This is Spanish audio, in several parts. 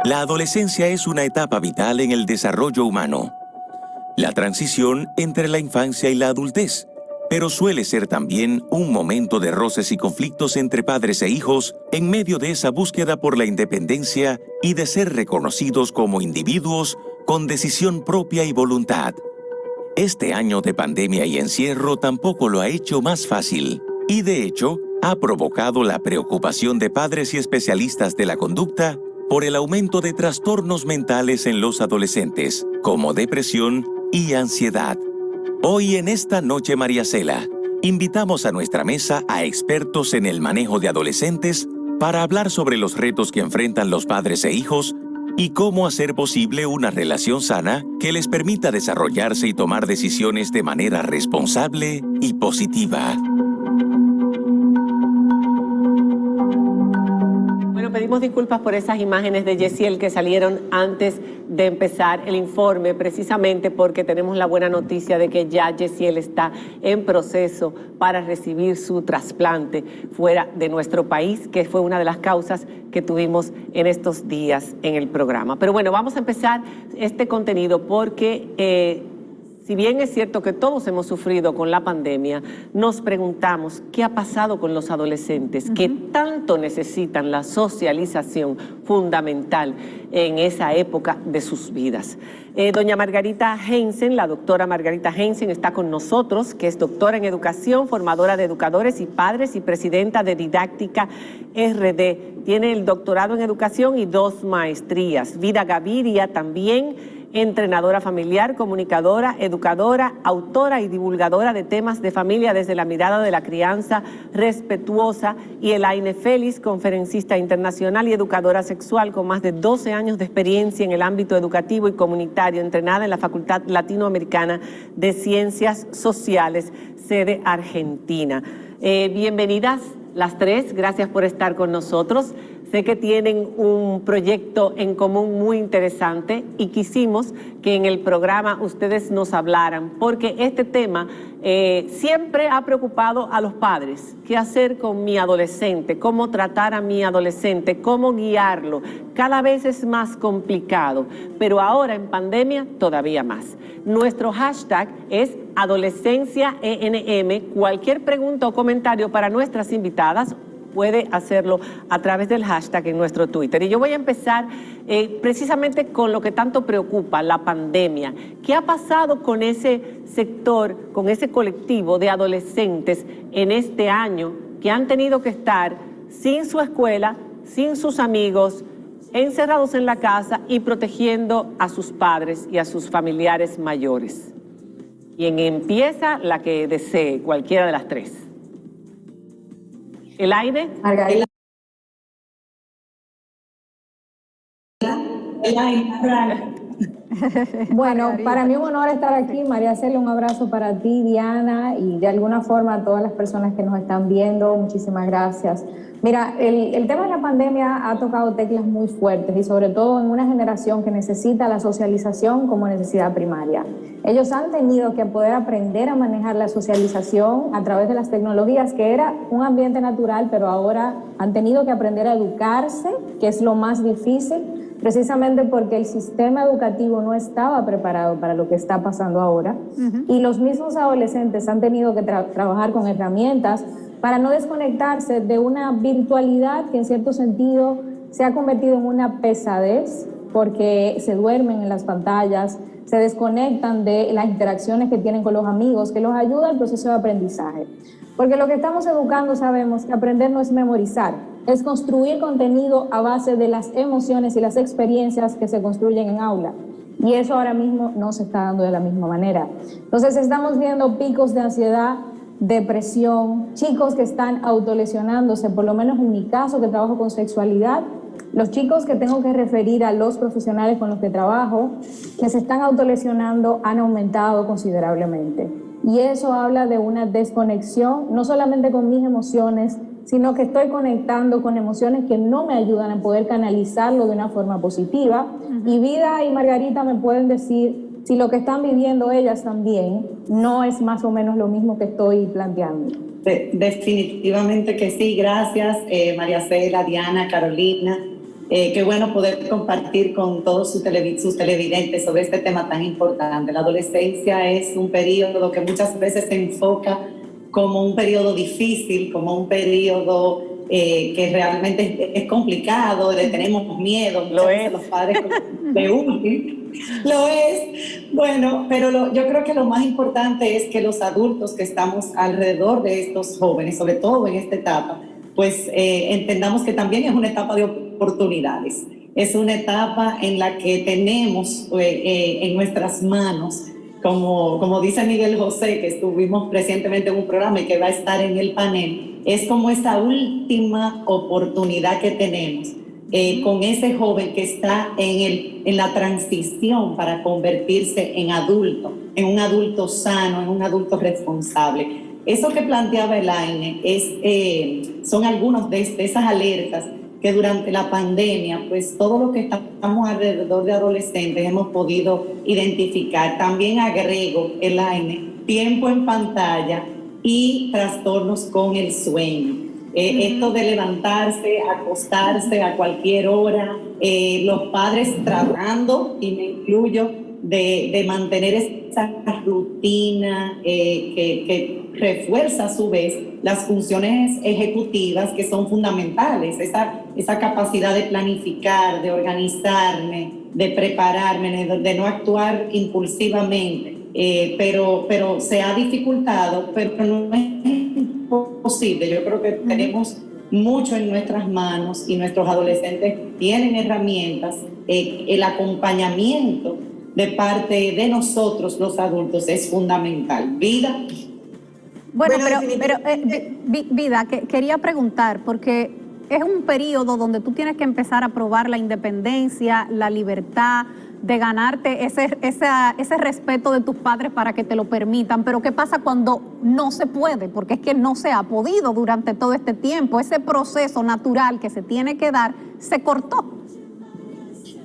La adolescencia es una etapa vital en el desarrollo humano. La transición entre la infancia y la adultez, pero suele ser también un momento de roces y conflictos entre padres e hijos en medio de esa búsqueda por la independencia y de ser reconocidos como individuos con decisión propia y voluntad. Este año de pandemia y encierro tampoco lo ha hecho más fácil y, de hecho, ha provocado la preocupación de padres y especialistas de la conducta por el aumento de trastornos mentales en los adolescentes, como depresión y ansiedad. Hoy en esta Noche María Cela, invitamos a nuestra mesa a expertos en el manejo de adolescentes para hablar sobre los retos que enfrentan los padres e hijos y cómo hacer posible una relación sana que les permita desarrollarse y tomar decisiones de manera responsable y positiva. Bueno, pedimos disculpas por esas imágenes de Yesiel que salieron antes de empezar el informe, precisamente porque tenemos la buena noticia de que ya Yesiel está en proceso para recibir su trasplante fuera de nuestro país, que fue una de las causas que tuvimos en estos días en el programa. Pero bueno, vamos a empezar este contenido porque si bien es cierto que todos hemos sufrido con la pandemia, nos preguntamos qué ha pasado con los adolescentes que tanto necesitan la socialización fundamental en esa época de sus vidas. Doña Margarita Heinzen, la doctora Margarita Heinzen está con nosotros, que es doctora en educación, formadora de educadores y padres y presidenta de Didáctica RD. Tiene el doctorado en educación y 2 maestrías. Vida Gaviria también, entrenadora familiar, comunicadora, educadora, autora y divulgadora de temas de familia desde la mirada de la crianza respetuosa, y Elaine Félix, conferencista internacional y educadora sexual con más de 12 años de experiencia en el ámbito educativo y comunitario, entrenada en la Facultad Latinoamericana de Ciencias Sociales, sede Argentina. Bienvenidas las 3, gracias por estar con nosotros. Sé que tienen un proyecto en común muy interesante y quisimos que en el programa ustedes nos hablaran, porque este tema siempre ha preocupado a los padres. ¿Qué hacer con mi adolescente? ¿Cómo tratar a mi adolescente? ¿Cómo guiarlo? Cada vez es más complicado, pero ahora en pandemia todavía más. Nuestro hashtag es AdolescenciaENM. Cualquier pregunta o comentario para nuestras invitadas puede hacerlo a través del hashtag en nuestro Twitter. Y yo voy a empezar precisamente con lo que tanto preocupa, la pandemia. ¿Qué ha pasado con ese sector, con ese colectivo de adolescentes en este año que han tenido que estar sin su escuela, sin sus amigos, encerrados en la casa y protegiendo a sus padres y a sus familiares mayores? Quien empieza, la que desee, cualquiera de las 3. Elaine. Margarita. Bueno, para mí un honor estar aquí. María Cela, un abrazo para ti, Diana, y de alguna forma a todas las personas que nos están viendo. Muchísimas gracias. Mira, el tema de la pandemia ha tocado teclas muy fuertes y sobre todo en una generación que necesita la socialización como necesidad primaria. Ellos han tenido que poder aprender a manejar la socialización a través de las tecnologías, que era un ambiente natural, pero ahora han tenido que aprender a educarse, que es lo más difícil, precisamente porque el sistema educativo no estaba preparado para lo que está pasando ahora. Y los mismos adolescentes han tenido que trabajar con herramientas para no desconectarse de una virtualidad que en cierto sentido se ha convertido en una pesadez, porque se duermen en las pantallas, se desconectan de las interacciones que tienen con los amigos, que los ayuda al proceso de aprendizaje. Porque lo que estamos educando, sabemos que aprender no es memorizar, es construir contenido a base de las emociones y las experiencias que se construyen en aula. Y eso ahora mismo no se está dando de la misma manera. Entonces estamos viendo picos de ansiedad, depresión, chicos que están autolesionándose, por lo menos en mi caso que trabajo con sexualidad, los chicos que tengo que referir a los profesionales con los que trabajo, que se están autolesionando, han aumentado considerablemente. Y eso habla de una desconexión, no solamente con mis emociones, sino que estoy conectando con emociones que no me ayudan a poder canalizarlo de una forma positiva. Y Vida y Margarita me pueden decir si lo que están viviendo ellas también no es más o menos lo mismo que estoy planteando. Definitivamente que sí, gracias María Cela, Diana, Carolina. Qué bueno poder compartir con todos sus televidentes sobre este tema tan importante. La adolescencia es un periodo que muchas veces se enfoca como un periodo difícil, como un periodo que realmente es complicado, le tenemos miedo, Lo es. los padres de útil. Lo es. Bueno, pero yo creo que lo más importante es que los adultos que estamos alrededor de estos jóvenes, sobre todo en esta etapa, pues entendamos que también es una etapa de oportunidades. Es una etapa en la que tenemos en nuestras manos, como dice Miguel José, que estuvimos recientemente en un programa y que va a estar en el panel, es como esa última oportunidad que tenemos con ese joven que está en la transición para convertirse en adulto, en un adulto sano, en un adulto responsable. Eso que planteaba Elaine son algunos de esas alertas que durante la pandemia, pues todo lo que estamos alrededor de adolescentes hemos podido identificar. También agrego, Elaine, tiempo en pantalla y trastornos con el sueño. Esto de levantarse, acostarse a cualquier hora, los padres tratando, y me incluyo, de mantener esa rutina que refuerza a su vez las funciones ejecutivas que son fundamentales, esa capacidad de planificar, de organizarme, de prepararme, de no actuar impulsivamente, pero se ha dificultado, pero no es imposible. Yo creo que tenemos mucho en nuestras manos y nuestros adolescentes tienen herramientas. El acompañamiento de parte de nosotros, los adultos, es fundamental. Vida. Bueno, pero Vida, quería preguntar, porque es un periodo donde tú tienes que empezar a probar la independencia, la libertad, de ganarte ese respeto de tus padres para que te lo permitan. Pero ¿qué pasa cuando no se puede? Porque es que no se ha podido durante todo este tiempo. Ese proceso natural que se tiene que dar se cortó.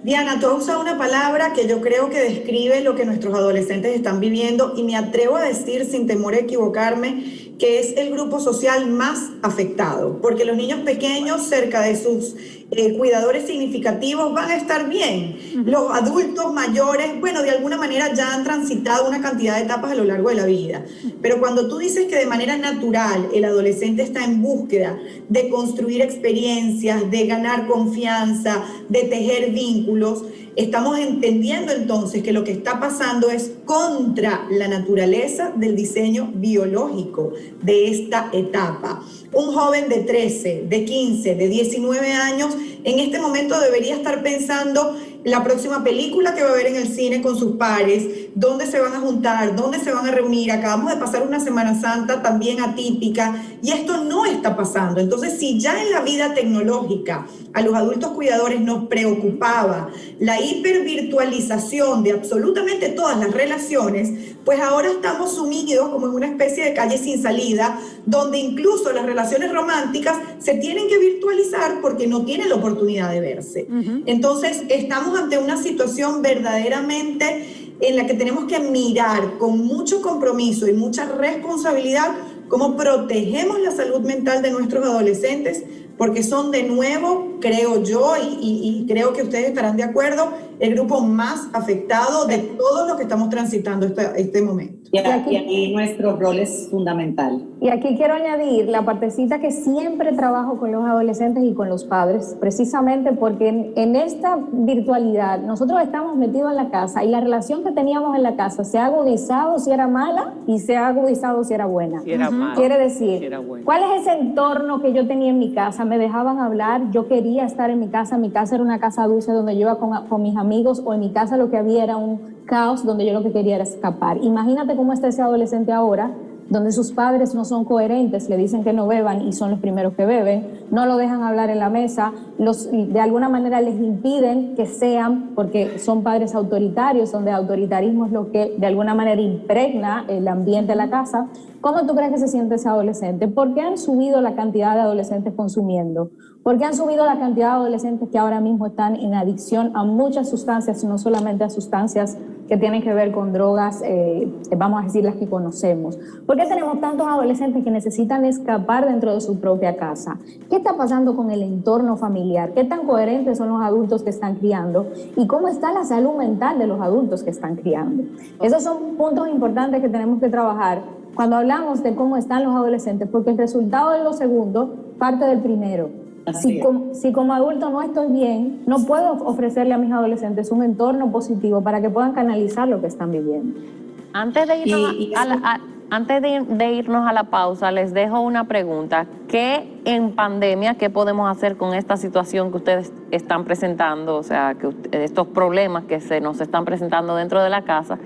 Diana, tú has usado una palabra que yo creo que describe lo que nuestros adolescentes están viviendo y me atrevo a decir, sin temor a equivocarme, que es el grupo social más afectado, porque los niños pequeños cerca de sus cuidadores significativos van a estar bien. Los adultos mayores, bueno, de alguna manera ya han transitado una cantidad de etapas a lo largo de la vida, pero cuando tú dices que de manera natural el adolescente está en búsqueda de construir experiencias, de ganar confianza, de tejer vínculos, estamos entendiendo entonces que lo que está pasando es contra la naturaleza del diseño biológico de esta etapa. Un joven de 13, de 15, de 19 años, en este momento debería estar pensando la próxima película que va a ver en el cine con sus pares, dónde se van a juntar, dónde se van a reunir. Acabamos de pasar una Semana Santa también atípica y esto no está pasando. Entonces, si ya en la vida tecnológica a los adultos cuidadores nos preocupaba la hipervirtualización de absolutamente todas las relaciones, pues ahora estamos sumidos como en una especie de calle sin salida, donde incluso las relaciones románticas se tienen que virtualizar porque no tienen la oportunidad de verse. Entonces, estamos ante una situación verdaderamente en la que tenemos que mirar con mucho compromiso y mucha responsabilidad cómo protegemos la salud mental de nuestros adolescentes, porque son de nuevo, creo yo, y creo que ustedes estarán de acuerdo, el grupo más afectado de todos los que estamos transitando este momento. Y aquí nuestro rol es fundamental. Y aquí quiero añadir la partecita que siempre trabajo con los adolescentes y con los padres, precisamente porque en esta virtualidad nosotros estamos metidos en la casa y la relación que teníamos en la casa se ha agudizado si era mala y se ha agudizado si era buena. Si era mala, quiere decir, si era buena. ¿Cuál es ese entorno que yo tenía en mi casa? Me dejaban hablar, yo quería estar en mi casa era una casa dulce donde yo iba con mis amigos, o en mi casa lo que había era un caos donde yo lo que quería era escapar. Imagínate cómo está ese adolescente ahora, donde sus padres no son coherentes, le dicen que no beban y son los primeros que beben, no lo dejan hablar en la mesa, de alguna manera les impiden que sean, porque son padres autoritarios, donde autoritarismo es lo que de alguna manera impregna el ambiente de la casa. ¿Cómo tú crees que se siente ese adolescente? ¿Por qué han subido la cantidad de adolescentes consumiendo? ¿Por qué han subido la cantidad de adolescentes que ahora mismo están en adicción a muchas sustancias, no solamente a sustancias que tienen que ver con drogas, vamos a decir las que conocemos. ¿Por qué tenemos tantos adolescentes que necesitan escapar dentro de su propia casa? ¿Qué está pasando con el entorno familiar? ¿Qué tan coherentes son los adultos que están criando? ¿Y cómo está la salud mental de los adultos que están criando? Esos son puntos importantes que tenemos que trabajar cuando hablamos de cómo están los adolescentes, porque el resultado de lo segundo parte del primero. Si como adulto no estoy bien, no puedo ofrecerle a mis adolescentes un entorno positivo para que puedan canalizar lo que están viviendo. Antes de irnos a la pausa, les dejo una pregunta. ¿Qué en pandemia, qué podemos hacer con esta situación que ustedes están presentando? O sea, que estos problemas que se nos están presentando dentro de la casa,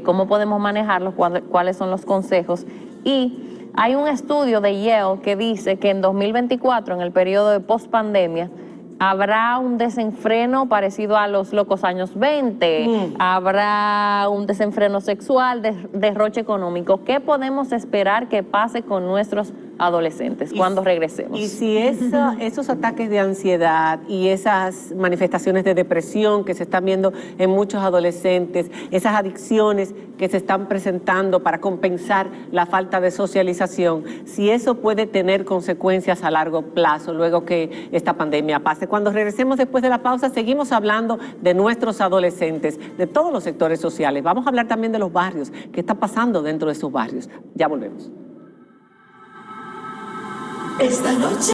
¿cómo podemos manejarlos? ¿Cuáles son los consejos? Y hay un estudio de Yale que dice que en 2024, en el periodo de pospandemia, habrá un desenfreno parecido a los locos años 20, habrá un desenfreno sexual, derroche económico. ¿Qué podemos esperar que pase con nuestros adolescentes cuando regresemos? Y si esos ataques de ansiedad y esas manifestaciones de depresión que se están viendo en muchos adolescentes, esas adicciones que se están presentando para compensar la falta de socialización, si eso puede tener consecuencias a largo plazo luego que esta pandemia pase. Cuando regresemos después de la pausa, seguimos hablando de nuestros adolescentes, de todos los sectores sociales. Vamos a hablar también de los barrios, qué está pasando dentro de esos barrios. Ya volvemos. Esta noche